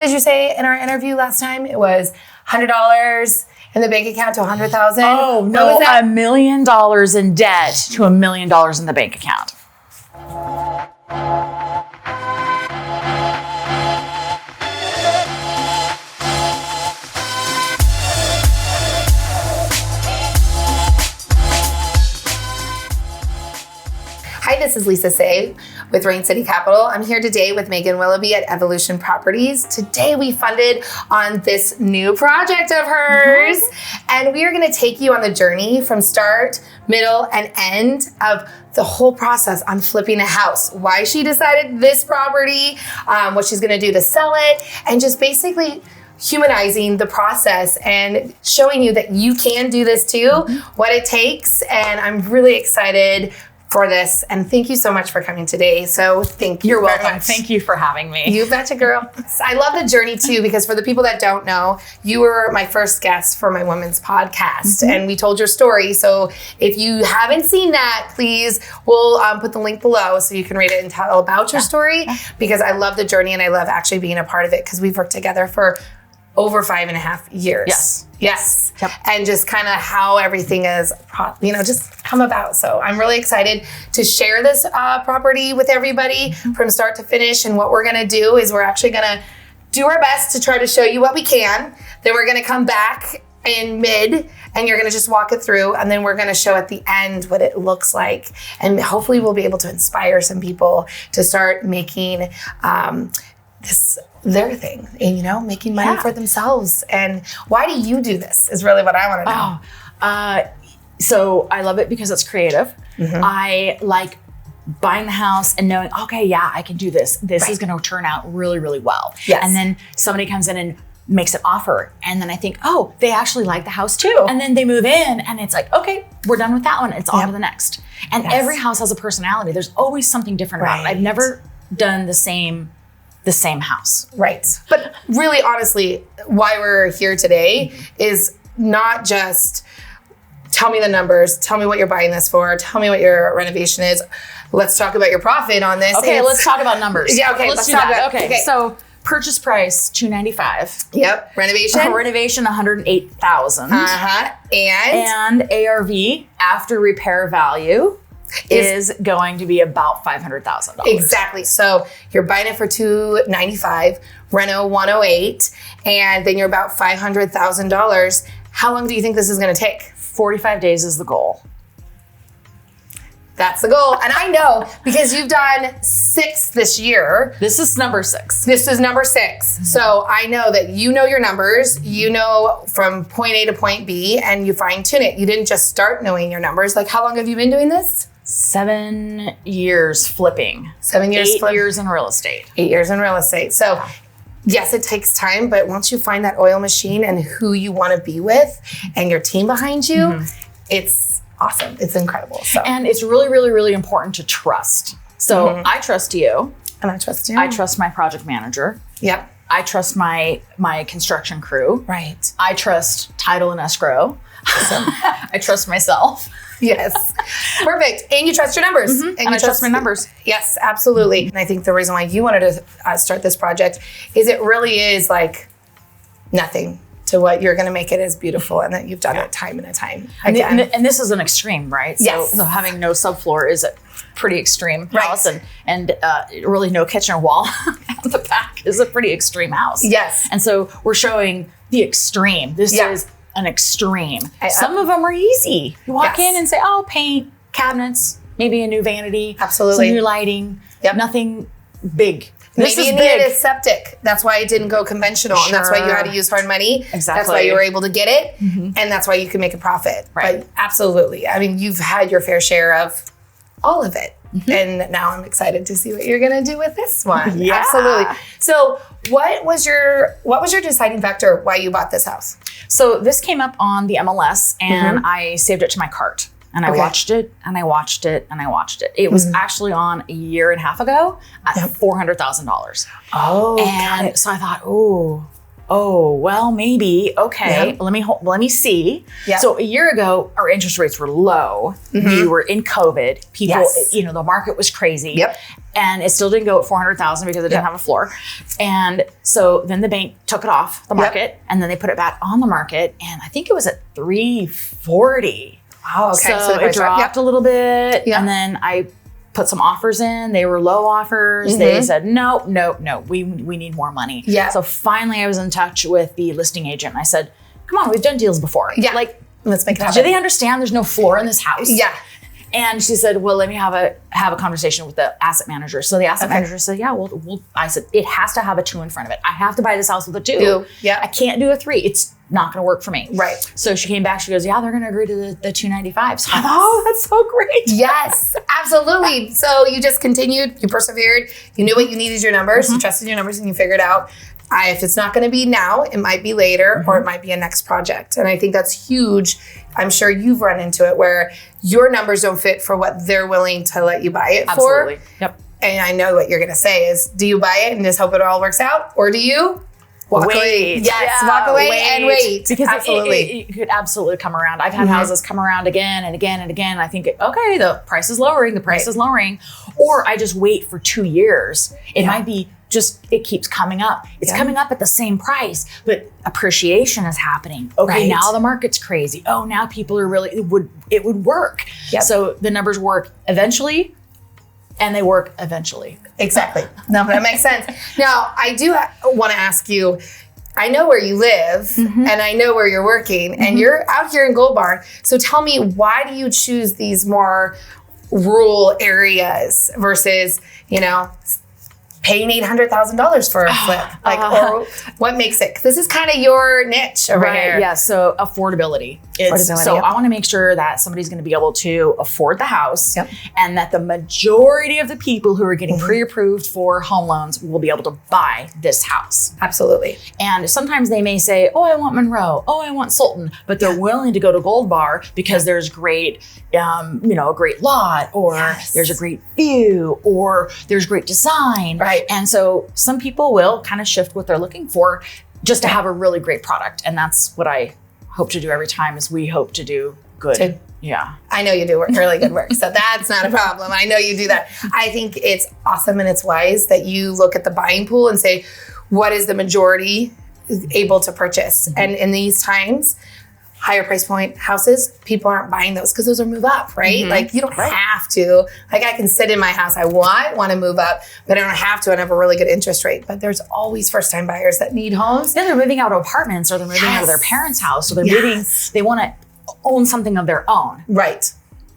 Did you say in our interview last time it was $100 in the bank account to $100,000? Oh, no, $1 million in debt to $1 million in the bank account. Hi, this is Lesa Say with Rain City Capital. I'm here today with Megan Wilaby at Evolution Properties. Today we funded on this new project of hers, and we are going to take you on the journey from start, middle, and end of the whole process on flipping a house. Why she decided this property, what she's going to do to sell it, and just basically humanizing the process and showing you that you can do this too, what it takes. And I'm really excited for this. And thank you so much for coming today. So thank you. You're welcome. Very much. Thank you for having me. You betcha, girl. I love the journey too, because for the people that don't know, you were my first guest for my women's podcast and we told your story. So if you haven't seen that, please, we'll put the link below so you can read it and tell about your story, because I love the journey and I love actually being a part of it, because we've worked together for over 5.5 years. Yes. Yep. And just kind of how everything is, just come about. So I'm really excited to share this property with everybody from start to finish. And what we're going to do is we're actually going to do our best to try to show you what we can. Then we're going to come back in mid and you're going to just walk it through. And then we're going to show at the end what it looks like. And hopefully we'll be able to inspire some people to start making this their thing, and making money for themselves. And why do you do this is really what I want to know. So I love it because it's creative. I like buying the house and knowing, okay, yeah, I can do this. This is going to turn out really, really well. Yes. And then somebody comes in and makes an offer. And then I think, oh, they actually like the house too. And then they move in and it's like, okay, we're done with that one. It's on to the next. And every house has a personality. There's always something different about it. I've never done the same house. Right. But really, honestly, why we're here today is not just tell me the numbers, tell me what you're buying this for, tell me what your renovation is. Let's talk about your profit on this. Okay, let's talk about numbers. Yeah, okay, let's do that. Okay, so purchase price $295. Yep. Renovation? Renovation $108,000. And ARV after repair value is going to be about $500,000. Exactly. So you're buying it for $295, reno $108, and then you're about $500,000. How long do you think this is going to take? 45 days is the goal. That's the goal. And I know because you've done 6 this year. This is number 6. This is number 6. So I know that you know your numbers, you know from point A to point B, and you fine tune it. You didn't just start knowing your numbers. Like, how long have you been doing this? 7 years flipping. 7 years. 8 years in real estate. 8 years in real estate. So yes, it takes time, but once you find that oil machine and who you want to be with and your team behind you, it's awesome. It's incredible. So, and it's really, really, really important to trust. So I trust you. And I trust you. I trust my project manager. Yep. I trust my construction crew. Right. I trust title and escrow. Awesome. I trust myself. Yes. Perfect. And you trust your numbers. And I trust my numbers. Yes, absolutely. And I think the reason why you wanted to start this project is it really is like nothing to what you're going to make it as beautiful, and that you've done it time and time again. And this is an extreme, right? Yes. So having no subfloor is a pretty extreme house, and really no kitchen wall at the back is a pretty extreme house. Yes. And so we're showing the extreme. This is an extreme. Some of them are easy. You walk in and say, oh, paint, cabinets, maybe a new vanity. Absolutely. Some new lighting. Yep. Nothing big. Maybe you needed a septic. That's why it didn't go conventional. And that's why you had to use hard money. Exactly. That's why you were able to get it. And that's why you could make a profit. Right. But absolutely. I mean, you've had your fair share of all of it. And now I'm excited to see what you're going to do with this one. Yeah. Absolutely. So what was your deciding factor why you bought this house? So this came up on the MLS and I saved it to my cart. And I watched it and I watched it and I watched it. It was actually on a year and a half ago at $400,000. Oh, and so I thought, oh, oh, well, maybe. Okay, let me see. Yeah. So a year ago, our interest rates were low. We were in COVID. People, the market was crazy. Yep. And it still didn't go at 400,000 because it didn't have a floor. And so then the bank took it off the market and then they put it back on the market. And I think it was at 340. Oh, okay. So it dropped a little bit. Yeah. And then I put some offers in. They were low offers. They said, no, we need more money. Yeah. So finally I was in touch with the listing agent. I said, come on, we've done deals before. Yeah. Like, let's make it happen. do they understand there's no floor in this house? Yeah. And she said, well, let me have a conversation with the asset manager. So the asset manager said, yeah, well, I said, it has to have a 2 in front of it. I have to buy this house with a 2. Yeah. I can't do a 3. It's not going to work for me. Right. So she came back. She goes, yeah, they're going to agree to the 295. So I thought, oh, that's so great. Yes, absolutely. So you just continued, you persevered, you knew what you needed your numbers, you trusted your numbers and you figured out if it's not going to be now, it might be later or it might be a next project. And I think that's huge. I'm sure you've run into it where your numbers don't fit for what they're willing to let you buy it Absolutely. for. Yep. And I know what you're going to say is, do you buy it and just hope it all works out? Or do you walk away? Yes, walk away and wait. Because absolutely. it could absolutely come around. I've had houses come around again and again and again. I think, okay, the price is lowering, Or I just wait for 2 years. It might be just, it keeps coming up. It's coming up at the same price, but appreciation is happening. Okay, now the market's crazy. Oh, now people are really, it would work. Yep. So the numbers work eventually, and they work eventually. Exactly. No, that makes sense. Now, I do want to ask you, I know where you live and I know where you're working and you're out here in Gold Bar. So tell me, why do you choose these more rural areas versus, paying $800,000 for a flip? Or what makes it? 'Cause this is kind of your niche over here. Yeah. So affordability. I want to make sure that somebody's going to be able to afford the house and that the majority of the people who are getting pre-approved for home loans will be able to buy this house. Absolutely. And sometimes they may say, oh, I want Monroe. Oh, I want Sultan. But they're willing to go to Gold Bar because there's great, a great lot, or there's a great view, or there's great design. Right. And so some people will kind of shift what they're looking for just to have a really great product. And that's what I hope to do every time, is we hope to do good. Yeah. I know you do really good work. So that's not a problem. I know you do that. I think it's awesome and it's wise that you look at the buying pool and say, what is the majority able to purchase? And in these times, higher price point houses, people aren't buying those because those are move up, right? Like you don't have to. Like I can sit in my house I want to move up, but I don't have to and have a really good interest rate. But there's always first time buyers that need homes. Yeah, they're moving out of apartments, or they're moving out of their parents' house, or they're moving, they want to own something of their own. Right.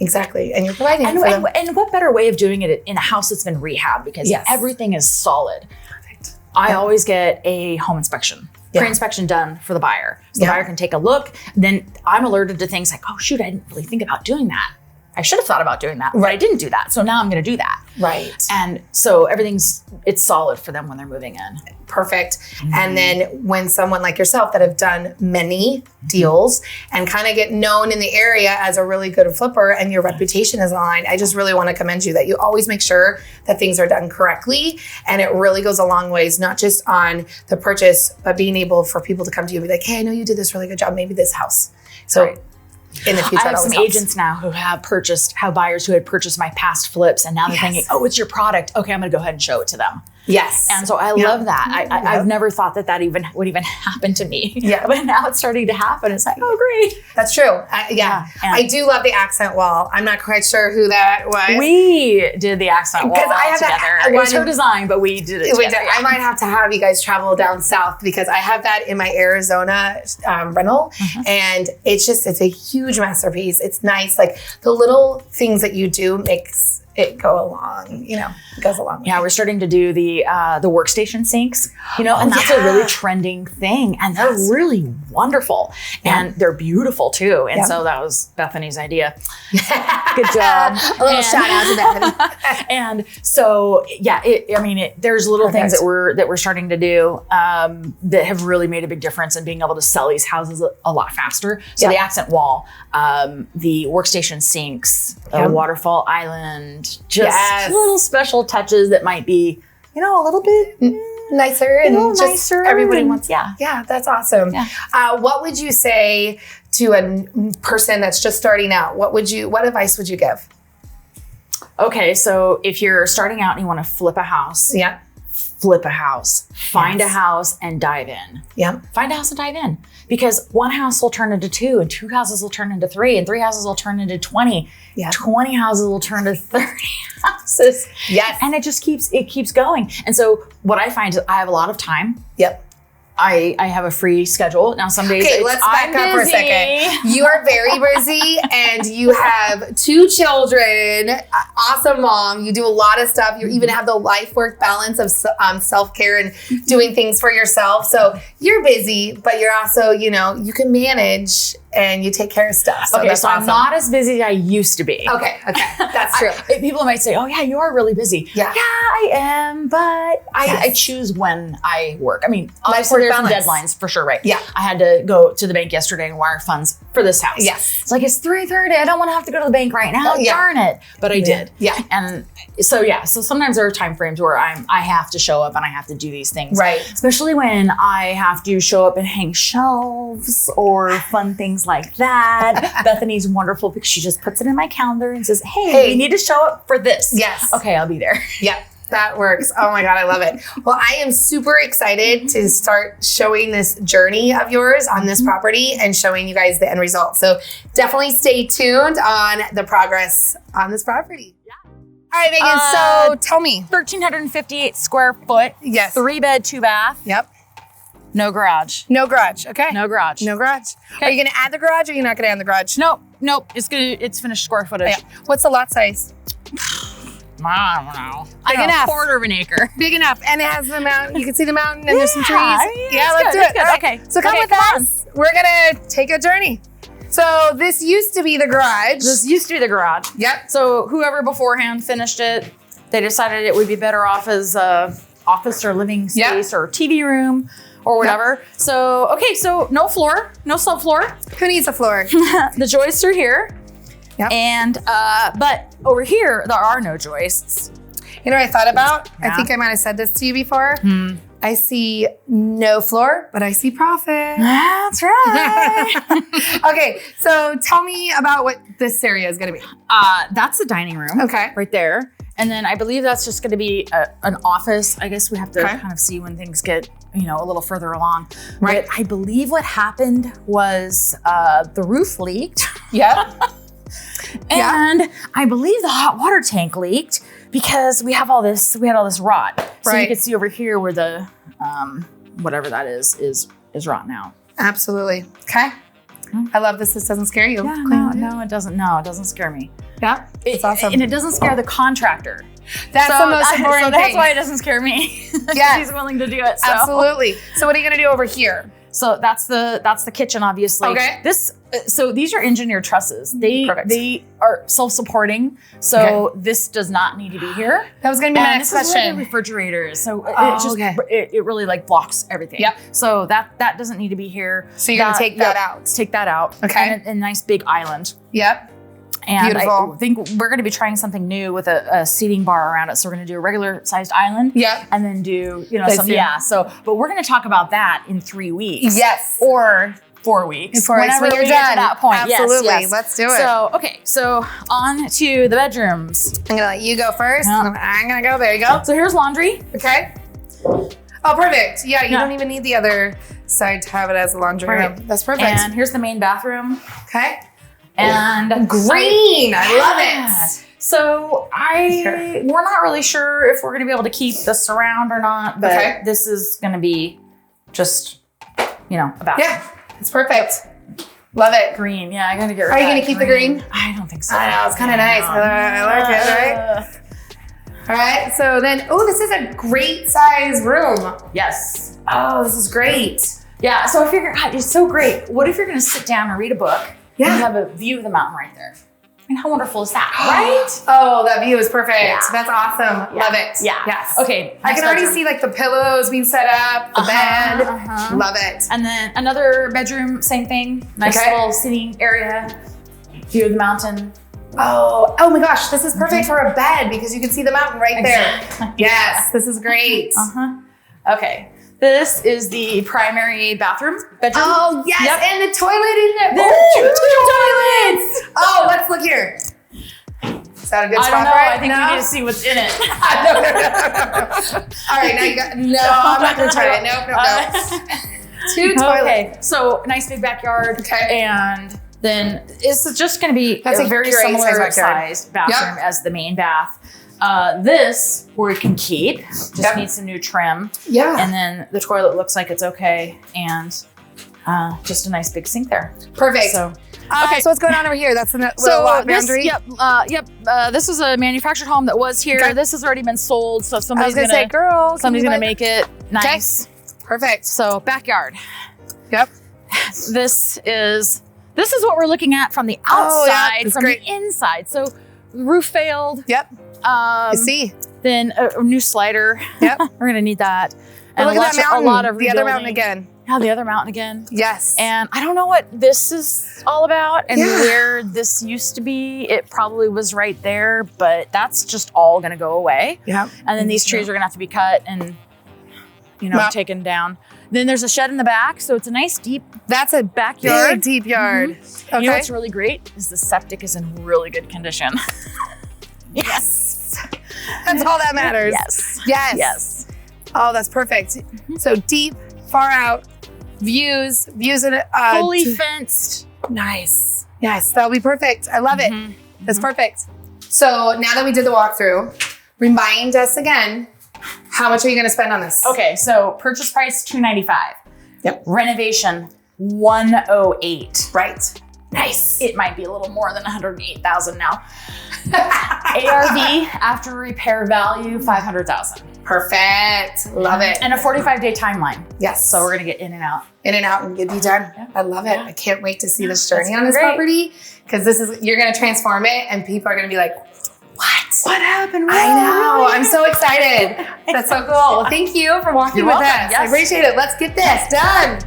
Exactly. And you're providing it for them. And what better way of doing it in a house that's been rehabbed, because everything is solid. Perfect. I always get a home inspection. Pre-inspection done for the buyer. So the buyer can take a look. Then I'm alerted to things like, oh shoot, I didn't really think about doing that. I should have thought about doing that, but I didn't do that. So now I'm going to do that. Right. And so it's solid for them when they're moving in. Perfect. And then when someone like yourself that have done many deals and kind of get known in the area as a really good flipper and your reputation is aligned, I just really want to commend you that you always make sure that things are done correctly. And it really goes a long ways, not just on the purchase, but being able for people to come to you and be like, hey, I know you did this really good job. Maybe this house. So in the future, I have some agents now who have buyers who had purchased my past flips, and now they're thinking, oh, it's your product. Okay, I'm going to go ahead and show it to them. Yes. And so I love that. I've never thought that even would even happen to me. Yeah. But now it's starting to happen. It's like, oh, great. That's true. I do love the accent wall. I'm not quite sure who that was. We did the accent wall together. It was her design, but we did it together. I might have to have you guys travel down south because I have that in my Arizona rental. And it's a huge masterpiece. It's nice. Like the little things that you do makes it go along, it goes along. Yeah, we're starting to do the workstation sinks, and that's a really trending thing, and they're really wonderful, and they're beautiful too. And so that was Bethany's idea. Good job. A little shout out to Bethany. And so, there's little things that we're starting to do that have really made a big difference in being able to sell these houses a lot faster. So the accent wall, the workstation sinks, waterfall island, just little special touches that might be, a little bit nicer and just nicer. Everybody wants. Yeah. Yeah, that's awesome. Yeah. What would you say to a person that's just starting out? What advice would you give? Okay, so if you're starting out and you want to flip a house, flip a house, find a house and dive in. Yeah. Find a house and dive in, because one house will turn into 2 and 2 houses will turn into 3 and 3 houses will turn into 20. Yeah. 20 houses will turn to 30 houses. Yes. And it keeps going. And so what I find is I have a lot of time. Yep. I have a free schedule. Now some days let's back up for a second. You are very busy and you have 2 children, awesome mom. You do a lot of stuff. You even have the life-work balance of self-care and doing things for yourself. So you're busy, but you're also, you can manage and you take care of stuff. So okay, so awesome. I'm not as busy as I used to be. Okay, that's true. People might say, oh yeah, you are really busy. Yeah, I am, but I choose when I work. I mean, obviously there's some deadlines for sure, right? Yeah. I had to go to the bank yesterday and wire funds for this house. Yes. It's like, it's 3:30. I don't want to have to go to the bank right now. Darn it. But I did. Yeah. And so sometimes there are time frames where I have to show up and I have to do these things. Right. Especially when I have to show up and hang shelves or fun things like that. Bethany's wonderful because she just puts it in my calendar and says, hey, you need to show up for this. Yes. Okay, I'll be there. Yeah. That works. Oh my God, I love it. Well, I am super excited to start showing this journey of yours on this property and showing you guys the end result. So definitely stay tuned on the progress on this property. Yeah. All right, Megan, so tell me. 1,358 square foot. Yes. 3-bed, 2-bath. Yep. No garage. No garage. Okay. No garage. No garage. Okay. Are you going to add the garage or are you not going to add the garage? Nope. It's finished square footage. Yeah. What's the lot size? I don't know. Big enough. 1/4 of an acre. Big enough. And it has the mountain. You can see the mountain and there's some trees. Yeah, let's do it. Good. Right. Okay. So come with us. We're going to take a journey. So this used to be the garage. Yep. So whoever beforehand finished it, they decided it would be better off as office or living space or TV room or whatever. Yep. So no floor, no subfloor. Who needs a floor? The joists are here. Yep. And, but over here, there are no joists. You know what I thought about? Yeah. I think I might have said this to you before. I see no floor, but I see profit. That's right. Okay, so tell me about what this area is going to be. That's the dining room. Okay. Right there. And then I believe that's just going to be an office. I guess we have to kind of see when things get, a little further along. Right. But I believe what happened was the roof leaked. Yep. And I believe the hot water tank leaked because we had all this rot. So you can see over here where the, whatever that is rotten out. Absolutely. Okay. I love this. This doesn't scare you. Yeah, no, it doesn't. No, it doesn't scare me. Yeah, it's awesome. And it doesn't scare the contractor. That's the most important thing. That's why it doesn't scare me. Yeah. She's willing to do it. So. Absolutely. So what are you going to do over here? So that's the kitchen, obviously. Okay. So these are engineered trusses. They are self-supporting. So this does not need to be here. That was going to be my next question. This is where the refrigerator is. So it really like blocks everything. Yep. So that doesn't need to be here. So you're going to take that out. Take that out. Okay. And a nice big island. Yep. And beautiful. I think we're going to be trying something new with a seating bar around it. So we're going to do a regular sized island. Yeah. And then do, but we're going to talk about that in 3 weeks. Yes. Or 4 weeks. Whenever when you're we done. get to that point. Absolutely. Yes. Let's do it. So on to the bedrooms. I'm going to let you go first. I'm going to go. There you go. So here's laundry. Okay. Oh, perfect. Yeah, you don't even need the other side to have it as a laundry room. That's perfect. And here's the main bathroom. Okay. And green. I love it. So we're not really sure if we're going to be able to keep the surround or not, but this is going to be just, a bathroom. Yeah, it's perfect. Love it. Green. Yeah, I got to get rid of Are you going to keep the green? I don't think so. I know, it's kind of nice. I like it, right? All right, so then, this is a great size room. Yes. Oh, this is great. Yeah, so if it's so great. What if you're going to sit down and read a book? Yeah. And you have a view of the mountain right there. I mean, how wonderful is that, right? Oh, that view is perfect. Yeah. That's awesome. Yeah. Love it. Yeah. Yes. Okay. I can already see like the pillows being set up, the bed. Love it. And then another bedroom, same thing. Nice little sitting area, view of the mountain. Oh my gosh, this is perfect for a bed because you can see the mountain right there. Yes, this is great. Okay. This is the primary bedroom. Oh, yes. Yep. And the toilet in there. There's Two toilets. Oh, let's look here. Is that a good spot? I don't know. for it? I think we need to see what's in it. no. All right, now you got. No, I'm not going to try it. No. Two toilets. Okay. So nice big backyard. Okay. And then it's just going to be That's a a very great similar size sized bathroom as the main bath. This we can keep. Just needs some new trim. Yeah. And then the toilet looks like it's okay, and just a nice big sink there. Perfect. So. Okay, so what's going on over here? That's the little lot boundary. This is a manufactured home that was here. Okay. This has already been sold, so if I was somebody's gonna make it nice. Okay. Perfect. So backyard. Yep. This is what we're looking at from the Oh, yeah, outside, that's from great. the inside. So roof failed. Yep. I see. Then a new slider. Yep. We're gonna need that. And look at that mountain. A lot of the other mountain rebuilding. again. Yeah, the other mountain again. Yes. And I don't know what this is all about and Yeah. where this used to be. It probably was right there, but that's just all gonna go away. Yep. And then these trees are gonna have to be cut and, taken down. Then there's a shed in the back, so it's a nice deep That's a backyard. big, deep yard. Mm-hmm. Okay. You know what's really great is the septic is in really good condition. Yes. That's all that matters. Yes. Yes. Yes. Oh, that's perfect. So deep, far out, views in it. Fully fenced. Nice. Yes, that'll be perfect. I love it. Mhm. That's perfect. So now that we did the walkthrough, remind us again, how much are you going to spend on this? Okay, so purchase price $295. Yep. Renovation $108. Right. Nice. It might be a little more than $108,000 now. ARV after repair value $500,000. Perfect. Love it. And a 45-day timeline. Yes. So we're gonna get in and out. In and out and get be done. Yeah. I love it. Yeah. I can't wait to see this journey on gonna this be great. property because you're going to transform it and people are going to be like, what happened? Wow, I know. really? I'm so excited. That's so cool. Well, thank you for walking You're with welcome. us. Yes. I appreciate it. Let's get this done.